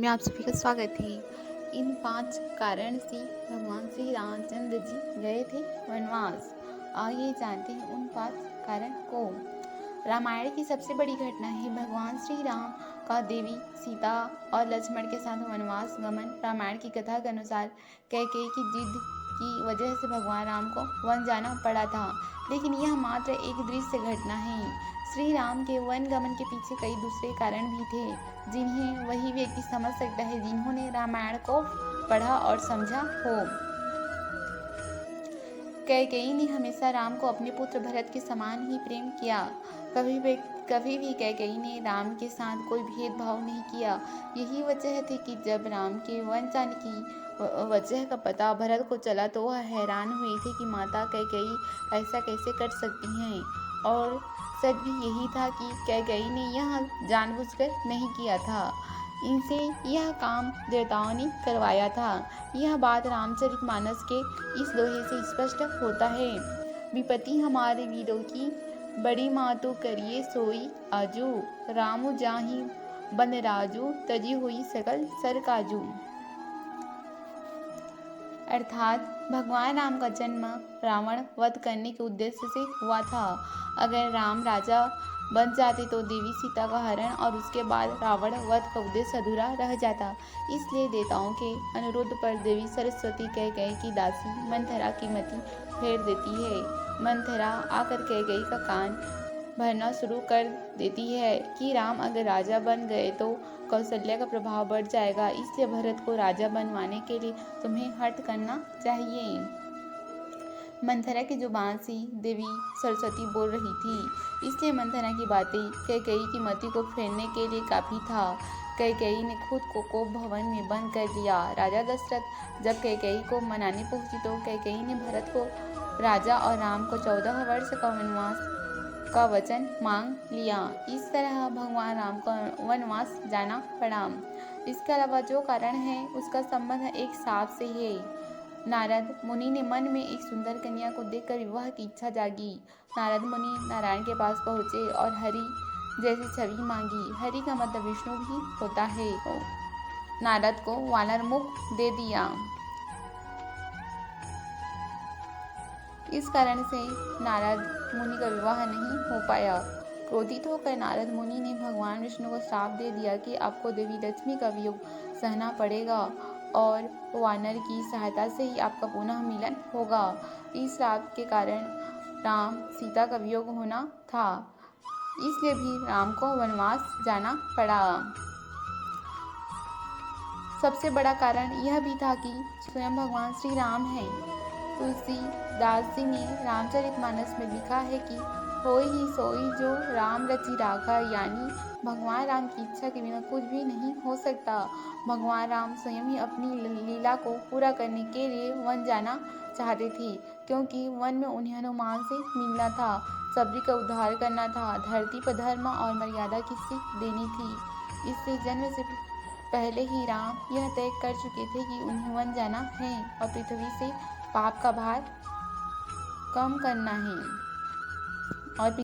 में आप सभी का स्वागत है। इन 5 कारण से भगवान श्री रामचंद्र जी गए थे वनवास। आइए जानते हैं उन 5 कारण को। रामायण की सबसे बड़ी घटना है भगवान श्री राम का देवी सीता और लक्ष्मण के साथ वनवास गमन। रामायण की कथा के अनुसार कैकेयी की जिद की वजह से भगवान राम को वन जाना पड़ा था, लेकिन यह मात्र एक दृश्य घटना है। श्री राम के वन गमन के पीछे कई दूसरे कारण भी थे, जिन्हें वही व्यक्ति समझ सकता है जिन्होंने रामायण को पढ़ा और समझा हो। कैकेयी ने हमेशा राम को अपने पुत्र भरत के समान ही प्रेम किया। कभी भी कैकेयी ने राम के साथ कोई भेदभाव नहीं किया। यही वजह थी कि जब राम के वन जाने की वजह का पता भरत को चला तो वह हैरान हुए थे कि माता कैकेयी ऐसा कैसे कर सकती हैं। और सच भी यही था कि कैकेयी ने यह जानबूझकर नहीं किया था। इनसे यह काम देवताओं ने करवाया था। यह बात रामचरितमानस के इस दोहे से स्पष्ट होता है। विपत्ति हमारे वीरों की, बड़ी मातु करिए सोई आजू, रामु जाहि बन राजू, तजी हुई सकल सरकाजू। अर्थात भगवान राम का जन्म रावण वध करने के उद्देश्य से हुआ था। अगर राम राजा बन जाते तो देवी सीता का हरण और उसके बाद रावण वध का उद्देश्य अधूरा रह जाता। इसलिए देवताओं के अनुरोध पर देवी सरस्वती कैकेयी की दासी मंथरा की मति फेर देती है। मंथरा आकर कैकेयी का कान भरना शुरू कर देती है कि राम अगर राजा बन गए तो कौशल्या का प्रभाव बढ़ जाएगा, इसलिए भरत को राजा बनवाने के लिए तुम्हें हठ करना चाहिए। मंथरा की जुबान से देवी सरस्वती बोल रही थी, इसलिए मंथरा की बातें कैकेयी की मति को फेरने के लिए काफी था। कैकेयी ने खुद को कोप भवन में बंद कर लिया। राजा दशरथ जब कैकेयी को मनाने पहुंची तो कैकेयी ने भरत को राजा और राम को 14 वर्ष का वनवास का वचन मांग लिया। इस तरह भगवान राम को वनवास जाना पड़ा। इसके अलावा जो कारण है उसका संबंध एक सांप से है। नारद मुनि ने मन में एक सुंदर कन्या को देखकर विवाह की इच्छा जागी। नारद मुनि नारायण के पास पहुंचे और हरि जैसी छवि मांगी। हरि का मतलब विष्णु भी होता है। नारद को वानर मुख दे दिया। इस कारण से नारद मुनि का विवाह नहीं हो पाया। क्रोधित होकर नारद मुनि ने भगवान विष्णु को श्राप दे दिया कि आपको देवी लक्ष्मी का वियोग सहना पड़ेगा और वानर की सहायता से ही आपका पुनः मिलन होगा। इस श्राप के कारण राम सीता का वियोग होना था, इसलिए भी राम को वनवास जाना पड़ा। सबसे बड़ा कारण यह भी था कि स्वयं भगवान श्री राम हैं। तुलसीदास जी ने रामचरितमानस में लिखा है कि होय ही सोई जो राम रचि राखा, यानी भगवान राम की इच्छा के बिना कुछ भी नहीं हो सकता। भगवान राम स्वयं ही अपनी लीला को पूरा करने के लिए वन जाना चाहते थे, क्योंकि वन में उन्हें हनुमान से मिलना था, सबरी का उद्धार करना था, धरती पर धर्म और मर्यादा की सीख देनी थी। इससे जन्म से पहले ही राम यह तय कर चुके थे कि उन्हें वन जाना है और पृथ्वी से पाप का भार कम करना है और